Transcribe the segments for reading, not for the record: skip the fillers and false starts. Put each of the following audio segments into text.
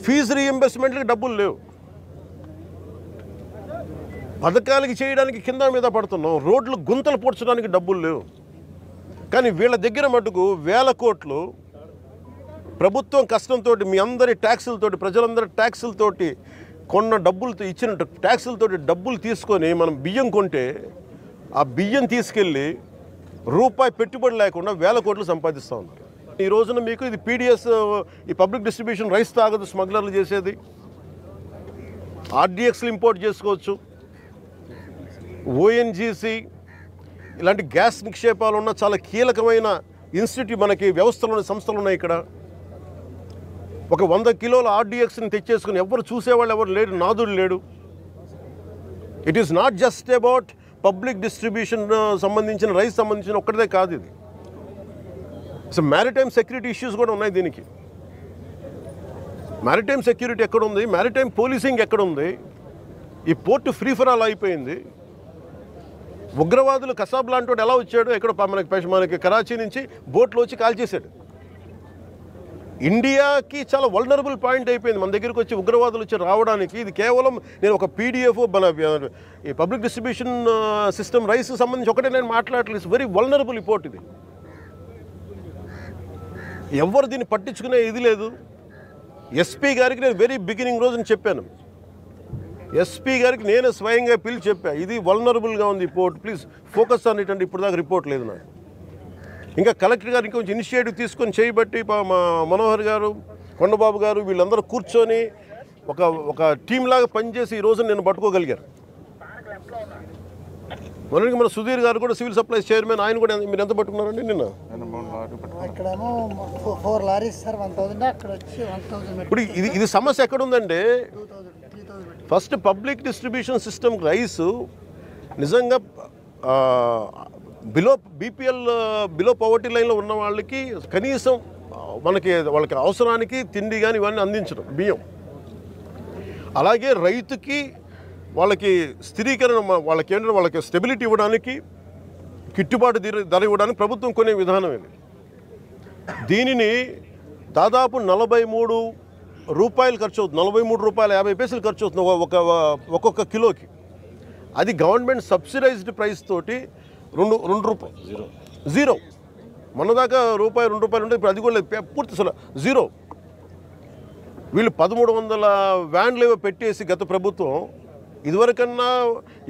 Fee రీఎంబర్స్మెంట్లకి డబ్బులు లేవు, పథకాలకి చేయడానికి కింద మీద పడుతున్నాం, రోడ్లు గుంతలు పూడ్చడానికి డబ్బులు లేవు. కానీ వీళ్ళ దగ్గర మటుకు వేల కోట్లు ప్రభుత్వం కష్టంతో మీ అందరి ట్యాక్సులతోటి, ప్రజలందరి ట్యాక్సులతోటి కొన్న డబ్బులతో ఇచ్చిన ట్యాక్సులతోటి డబ్బులు తీసుకొని మనం బియ్యం కొంటే ఆ బియ్యం తీసుకెళ్ళి రూపాయి పెట్టుబడి లేకుండా వేల కోట్లు సంపాదిస్తూ ఉన్నారు. ఈ రోజున మీకు ఇది పీడిఎస్, ఈ పబ్లిక్ డిస్ట్రిబ్యూషన్ రైస్ తాగదు స్మగ్లర్లు చేసేది, ఆర్డిఎక్స్లు ఇంపోర్ట్ చేసుకోవచ్చు, ఓఎన్జీసీ ఇలాంటి గ్యాస్ నిక్షేపాలు ఉన్న చాలా కీలకమైన ఇన్స్టిట్యూట్ మనకి వ్యవస్థలు సంస్థలు ఉన్నాయి. ఇక్కడ ఒక 100 కిలోల ఆర్డిఎక్స్ని తెచ్చేసుకుని ఎవరు చూసేవాళ్ళు ఎవరు లేడు, నాదుడు లేడు. It is not just about public distribution సంబంధించిన రైస్ సంబంధించిన ఒక్కటే కాదు, ఇది సో మ్యారిటైమ్ సెక్యూరిటీ ఇష్యూస్ కూడా ఉన్నాయి దీనికి. మ్యారిటైమ్ సెక్యూరిటీ ఎక్కడుంది, మ్యారిటైమ్ పోలీసింగ్ ఎక్కడుంది, ఈ పోర్టు ఫ్రీ ఫర్ ఆల్ అయిపోయింది. ఉగ్రవాదులు కసాబ్ లాంటి వాడు ఎలా వచ్చాడు, ఎక్కడ మనకి కరాచీ నుంచి బోట్లో వచ్చి కాల్ చేశాడు. ఇండియాకి చాలా వల్నరబుల్ పాయింట్ అయిపోయింది మన దగ్గరికి వచ్చి ఉగ్రవాదులు వచ్చి రావడానికి. ఇది కేవలం నేను ఒక పీడిఎఫ్ మన ఈ పబ్లిక్ డిస్ట్రిబ్యూషన్ సిస్టమ్ రైస్ సంబంధించి ఒకటే నేను మాట్లాడలేదు. వెరీ వల్నరబుల్ రిపోర్ట్ ఇది, ఎవరు దీన్ని పట్టించుకునే ఇది లేదు. ఎస్పీ గారికి నేను వెరీ బిగినింగ్ రోజున చెప్పాను, ఎస్పీ గారికి నేనే స్వయంగా పిలిచి చెప్పా, ఇది వల్నరబుల్గా ఉంది report, please focus on it అంటే ఇప్పుడు దాకా రిపోర్ట్ లేదు నాకు. ఇంకా కలెక్టర్ గారు ఇంకొంచెం ఇనిషియేటివ్ తీసుకొని చేయబట్టి మా మనోహర్ గారు, కొండబాబు గారు వీళ్ళందరూ కూర్చొని ఒక టీం లాగా పనిచేసి ఈ రోజు నేను పట్టుకోగలిగారు. మొన్నటికి మన సుధీర్ గారు కూడా సివిల్ సప్లైస్ చైర్మన్, ఆయన కూడా మీరు ఎంత పట్టుకున్నారండి నిన్న? ఇప్పుడు ఇది సమస్య ఎక్కడుందంటే, first public distribution system rice నిజంగా బిలో పవర్టీ లైన్లో ఉన్న వాళ్ళకి కనీసం వాళ్ళకి అవసరానికి తిండి కానీ ఇవన్నీ అందించడం బియ్యం. అలాగే రైతుకి వాళ్ళకి స్థిరీకరణ, వాళ్ళకి స్టెబిలిటీ ఇవ్వడానికి, గిట్టుబాటు ధర ఇవ్వడానికి ప్రభుత్వం కొనే విధానం ఇది. దీనిని దాదాపు 43 రూపాయలు ఖర్చు అవుతుంది, 43 రూపాయల 50 పైసలు ఖర్చు అవుతుంది ఒక్కొక్క కిలోకి. అది గవర్నమెంట్ సబ్సిడైజ్డ్ ప్రైస్ తోటి 2 రూపాయలు జీరో. మొన్నదాకా రూపాయి 2 రూపాయలు ఉంటే ఇప్పుడు అది కూడా లేదు, పూర్తి అసలు జీరో. వీళ్ళు 1300 వ్యాన్లు ఏవో పెట్టేసి గత ప్రభుత్వం, ఇదివరకన్నా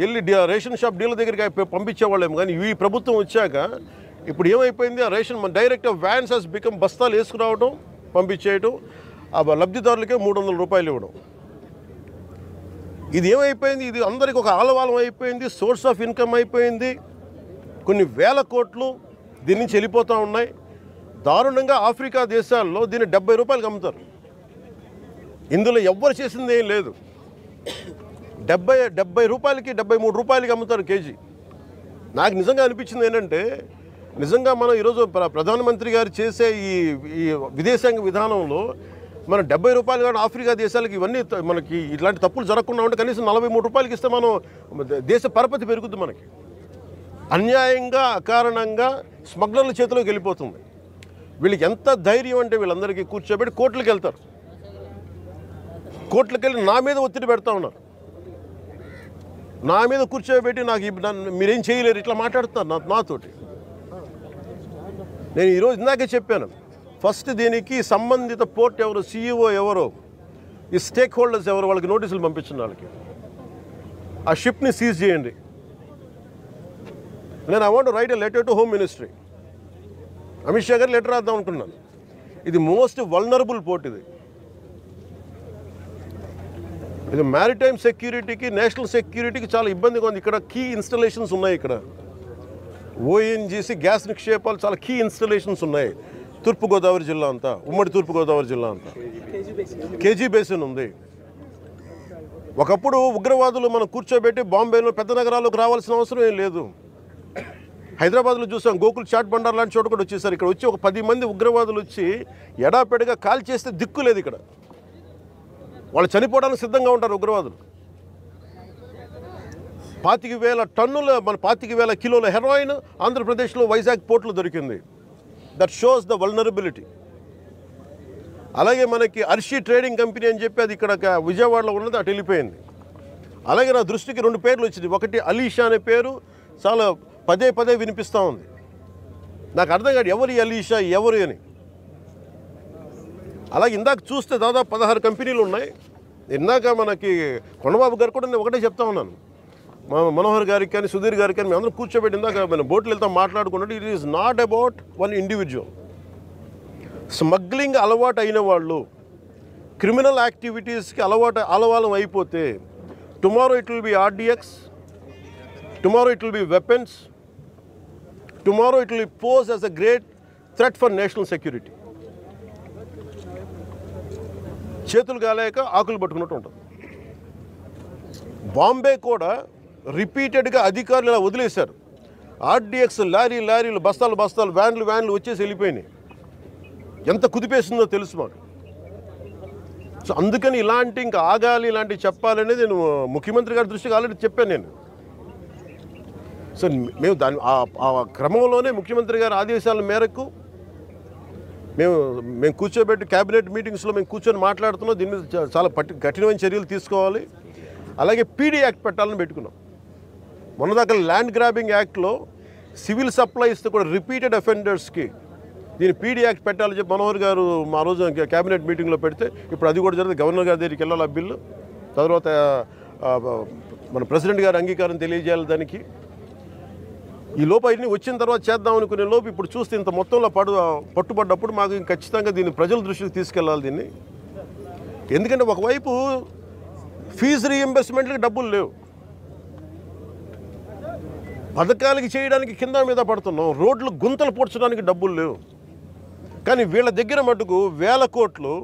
వెళ్ళి రేషన్ షాప్ డీలర్ దగ్గరికి పంపించేవాళ్ళేమో, కానీ ఈ ప్రభుత్వం వచ్చాక ఇప్పుడు ఏమైపోయింది, ఆ ration direct vans has become బస్తాలు వేసుకురావడం పంపించేయటం, ఆ లబ్ధిదారులకే 300 రూపాయలు ఇవ్వడం. ఇది ఏమైపోయింది, ఇది అందరికి ఒక ఆలవాలం అయిపోయింది, సోర్స్ ఆఫ్ ఇన్కమ్ అయిపోయింది. కొన్ని వేల కోట్లు దీని నుంచి వెళ్ళిపోతూ ఉన్నాయి. దారుణంగా ఆఫ్రికా దేశాల్లో దీన్ని 70 రూపాయలకి అమ్ముతారు. ఇందులో ఎవ్వరు చేసింది ఏం లేదు. 70 రూపాయలకి 73 రూపాయలకి అమ్ముతారు కేజీ. నాకు నిజంగా అనిపించింది ఏంటంటే, నిజంగా మనం ఈరోజు ప్రధానమంత్రి గారు చేసే ఈ విదేశాంగ విధానంలో మనం 70 రూపాయలు కానీ ఆఫ్రికా దేశాలకి ఇవన్నీ మనకి ఇట్లాంటి తప్పులు జరగకుండా ఉంటే కనీసం 43 రూపాయలకి ఇస్తే మనం దేశ పరపతి పెరుగుద్ది. మనకి అన్యాయంగా అకారణంగా స్మగ్లర్ల చేతిలోకి వెళ్ళిపోతుంది. వీళ్ళకి ఎంత ధైర్యం అంటే వీళ్ళందరికీ కూర్చోబెట్టి కోర్టులకు వెళ్తారు, కోర్టులకు వెళ్ళి నా మీద ఒత్తిడి పెడతా ఉన్నారు, నా మీద కూర్చోబెట్టి మీరేం చేయలేరు ఇట్లా మాట్లాడుతున్నారు నాతోటి. నేను ఈరోజు ఇందాకే చెప్పాను, ఫస్ట్ దీనికి సంబంధిత పోర్ట్ ఎవరు, సీఈఓ ఎవరో, ఈ స్టేక్ హోల్డర్స్ ఎవరు, వాళ్ళకి నోటీసులు పంపించిన వాళ్ళకి ఆ షిప్ని సీజ్ చేయండి. నేను I want to right a letter to home ministry. Amit Shah గారు లెటర్ రాద్దాం అనుకున్నాను. ఇది మోస్ట్ వల్నరబుల్ పోర్ట్, ఇది మ్యారిటైమ్ సెక్యూరిటీకి, నేషనల్ సెక్యూరిటీకి చాలా ఇబ్బందిగా ఉంది. ఇక్కడ కీ ఇన్స్టలేషన్స్ ఉన్నాయి, ఇక్కడ ఓఎన్జీసీ గ్యాస్ నిక్షేపాలు చాలా కీ ఇన్స్టలేషన్స్ ఉన్నాయి. తూర్పుగోదావరి జిల్లా అంతా, ఉమ్మడి తూర్పుగోదావరి జిల్లా అంతా కేజీ బేసిన్ ఉంది. ఒకప్పుడు ఉగ్రవాదులు మనం కూర్చోబెట్టి బాంబేలో పెద్ద నగరాల్లోకి రావాల్సిన అవసరం ఏం లేదు. హైదరాబాద్లో చూసాం, గోకుల్ చాట్ బండార్ లాంటి చోట కూడా వచ్చేసారు. ఇక్కడ వచ్చి ఒక 10 మంది ఉగ్రవాదులు వచ్చి ఎడాపెడగా కాల్ చేస్తే దిక్కు లేదు. ఇక్కడ వాళ్ళు చనిపోవడానికి సిద్ధంగా ఉంటారు ఉగ్రవాదులు. 25,000 టన్నుల 25,000 కిలోల హెరాయిన్ ఆంధ్రప్రదేశ్లో వైజాగ్ పోర్టులో దొరికింది. That shows the vulnerability. అలాగే మనకి అర్షి ట్రేడింగ్ కంపెనీ అని చెప్పి అది ఇక్కడ విజయవాడలో ఉన్నది, అటు వెళ్ళిపోయింది. అలాగే నా దృష్టికి 2 పేర్లు వచ్చింది. ఒకటి అలీషా అనే పేరు చాలా పదే పదే వినిపిస్తూ ఉంది. నాకు అర్థం కాదు ఎవరు అలీషా, ఎవరు అని. అలాగే ఇందాక చూస్తే దాదాపు 16 కంపెనీలు ఉన్నాయి. ఇందాక మనకి కొండబాబు గారు కూడా నేను ఒకటే చెప్తా ఉన్నాను, మనోహర్ గారికి కానీ సుధీర్ గారికి కానీ మేము అందరం కూర్చోబెట్టి ఇందాక మనం బోట్లు వెళ్తాం మాట్లాడుకున్నట్టు, it is not about one individual. Smuggling అలవాటు అయిన వాళ్ళు, క్రిమినల్ యాక్టివిటీస్కి అలవాలం అయిపోతే tomorrow it will be RDX, tomorrow it will be weapons, tomorrow it will pose as a great threat for national security. చేతులు కాలేక ఆకులు పట్టుకున్నట్టు ఉంటుంది. బాంబే కూడా రిపీటెడ్గా అధికారులు ఇలా వదిలేశారు. ఆర్డిఎక్స్ లారీలు బస్తాలు వ్యాన్లు వచ్చేసి వెళ్ళిపోయినాయి. ఎంత కుదిపేస్తుందో తెలుసు మాకు. సో అందుకని ఇలాంటి ఇంకా ఆగాలి, ఇలాంటివి చెప్పాలనేది నేను ముఖ్యమంత్రి గారి దృష్టికి ఆల్రెడీ చెప్పాను నేను. సో మేము ఆ క్రమంలోనే ముఖ్యమంత్రి గారి ఆదేశాల మేరకు మేము కూర్చోబెట్టి క్యాబినెట్ మీటింగ్స్లో మేము కూర్చొని మాట్లాడుతున్నాం. దీని మీద చాలా కఠినమైన చర్యలు తీసుకోవాలి. అలాగే పీడీ యాక్ట్ పెట్టాలని పెట్టుకున్నాం. మొన్నదాకా ల్యాండ్ గ్రాబింగ్ యాక్ట్లో సివిల్ సప్లైస్తో కూడా రిపీటెడ్ అఫెండర్స్కి దీన్ని పీడీ యాక్ట్ పెట్టాలని చెప్పి మనోహర్ గారు మా రోజు క్యాబినెట్ మీటింగ్లో పెడితే ఇప్పుడు అది కూడా జరిగింది. గవర్నర్ గారి దగ్గరికి వెళ్ళాలి ఆ బిల్లు. తర్వాత మన ప్రెసిడెంట్ గారు అంగీకారం తెలియజేయాలి దానికి. ఈ లోపు అన్ని వచ్చిన తర్వాత చేద్దాం అనుకునే లోపు ఇప్పుడు చూస్తే ఇంత మొత్తంలో పట్టుబడ్డప్పుడు మాకు ఖచ్చితంగా దీన్ని ప్రజల దృష్టికి తీసుకెళ్ళాలి దీన్ని. ఎందుకంటే ఒకవైపు ఫీజు రీఎంబర్స్మెంట్లకి డబ్బులు లేవు, పథకాలకి చేయడానికి కింద మీద పడుతున్నాం, రోడ్లు గుంతలు పూడ్చడానికి డబ్బులు లేవు. కానీ వీళ్ళ దగ్గర మటుకు 1000 కోట్లు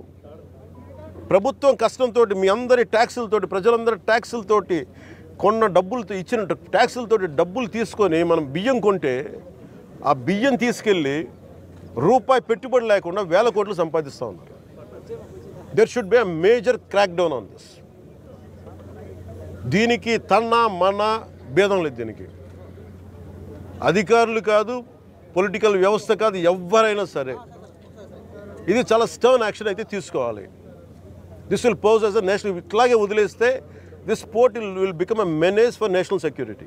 ప్రభుత్వం కష్టంతో మీ అందరి ట్యాక్సులతోటి, ప్రజలందరి ట్యాక్సులతోటి కొన్న డబ్బులతో ఇచ్చిన ట్యాక్సులతోటి డబ్బులు తీసుకొని మనం బియ్యం కొంటే ఆ బియ్యం తీసుకెళ్ళి రూపాయి పెట్టుబడి లేకుండా 1000 కోట్లు సంపాదిస్తూ ఉన్నారు. There should be a major crack down on this. దీనికి మన భేదం లేదు. దీనికి అధికారులు కాదు, పొలిటికల్ వ్యవస్థ కాదు, ఎవరైనా సరే ఇది చాలా స్టర్న్ యాక్షన్ అయితే తీసుకోవాలి. This will pose as a national. ఇట్లాగే వదిలేస్తే this port will become a menace for national security.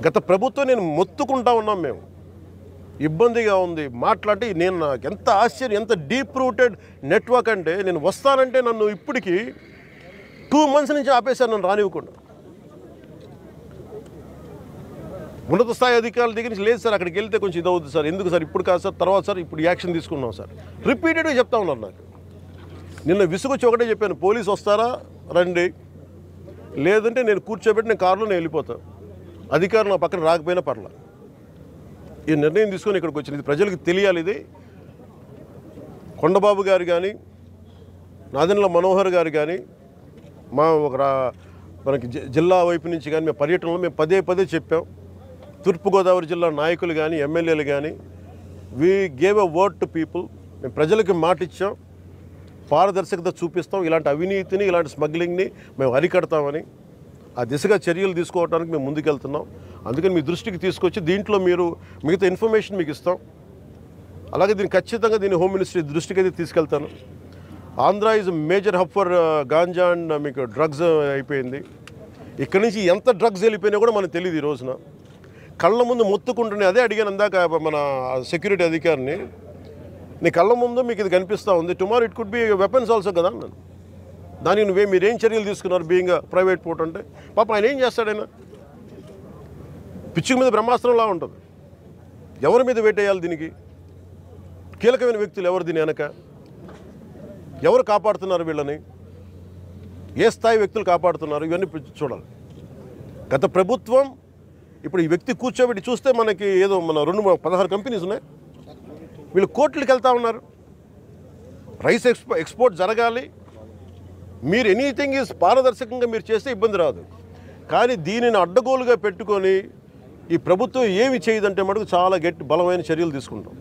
గత ప్రభుత్వం నేను మొత్తుకుంటా ఉన్నాం, మేము ఇబ్బందిగా ఉంది మాట్లాడి. నేను నాకు ఎంత ఆశ్చర్యం, ఎంత డీప్ రూటెడ్ నెట్వర్క్ అంటే నేను వస్తానంటే నన్ను ఇప్పటికీ 2 months నుంచి ఆపేశారు, నన్ను రానివ్వకుండా. ఉన్నత స్థాయి అధికారుల దగ్గర నుంచి లేదు సార్, అక్కడికి వెళ్తే కొంచెం ఇదవుద్ది సార్, ఎందుకు సార్ ఇప్పుడు కాదు సార్, తర్వాత సార్ ఇప్పుడు యాక్షన్ తీసుకున్నాం సార్, రిపీటెడ్గా చెప్తా ఉన్నారు నాకు. నిన్న విసుగొచ్చి ఒకటే చెప్పాను, పోలీసు వస్తారా రండి, లేదంటే నేను కూర్చోబెట్టి నేను కారులో నేను వెళ్ళిపోతాను, అధికారులు నా పక్కన రాకపోయినా పర్లా. ఈ నిర్ణయం తీసుకొని ఇక్కడికి వచ్చింది. ఇది ప్రజలకు తెలియాలి. ఇది కొండబాబు గారు కానీ, నాదెండ్ల మనోహర్ గారు కానీ, మనకి జిల్లా వైపు నుంచి కానీ మేము పర్యటనలో మేము పదే చెప్పాం. తూర్పుగోదావరి జిల్లా నాయకులు కానీ, ఎమ్మెల్యేలు కానీ, we gave a word to people. మేము ప్రజలకి మాట ఇచ్చాం, పారదర్శకత చూపిస్తాం, ఇలాంటి అవినీతిని, ఇలాంటి స్మగ్లింగ్ని మేము అరికడతామని. ఆ దిశగా చర్యలు తీసుకోవడానికి మేము ముందుకెళ్తున్నాం. అందుకని మీ దృష్టికి తీసుకొచ్చి దీంట్లో మీరు మిగతా ఇన్ఫర్మేషన్ మీకు ఇస్తాం. అలాగే దీన్ని ఖచ్చితంగా హోమ్ మినిస్ట్రీ దృష్టికి అయితే తీసుకెళ్తాను. Andhra is major hub for ganja and మీకు డ్రగ్స్ అయిపోయింది. ఇక్కడి నుంచి ఎంత డ్రగ్స్ వెళ్ళిపోయినా కూడా మనకు తెలియదు. ఈ రోజున కళ్ళ ముందు మొత్తుకుంటున్నాయి. అదే అడిగాను అందాక మన సెక్యూరిటీ అధికారిని, నీ కళ్ళ ముందు మీకు ఇది కనిపిస్తూ ఉంది, tomorrow it could be weapons also కదా అన్నాను. దానికి మీరేం చర్యలు తీసుకున్నారు బీయింగ్ ప్రైవేట్ పోర్ట్ అంటే? పాప ఆయన ఏం చేస్తాడైనా పిచ్చి మీద బ్రహ్మాస్త్రంలా ఉంటుంది. ఎవరి మీద వేటేయాలి? దీనికి కీలకమైన వ్యక్తులు ఎవరు? దీని వెనక ఎవరు కాపాడుతున్నారు వీళ్ళని? ఏ స్థాయి వ్యక్తులు కాపాడుతున్నారు? ఇవన్నీ చూడాలి. గత ప్రభుత్వం ఇప్పుడు ఈ వ్యక్తి కూర్చోబెట్టి చూస్తే మనకి ఏదో మన 16 కంపెనీస్ ఉన్నాయి, వీళ్ళు కోర్టులకు వెళ్తూ ఉన్నారు. రైస్ ఎక్స్పోర్ట్ జరగాలి, మీరు ఎనీథింగ్ ఈజ్ పారదర్శకంగా మీరు చేస్తే ఇబ్బంది రాదు. కానీ దీనిని అడ్డగోలుగా పెట్టుకొని ఈ ప్రభుత్వం ఏమి చేయదంటే మటుకు చాలా బలమైన చర్యలు తీసుకుంటాం.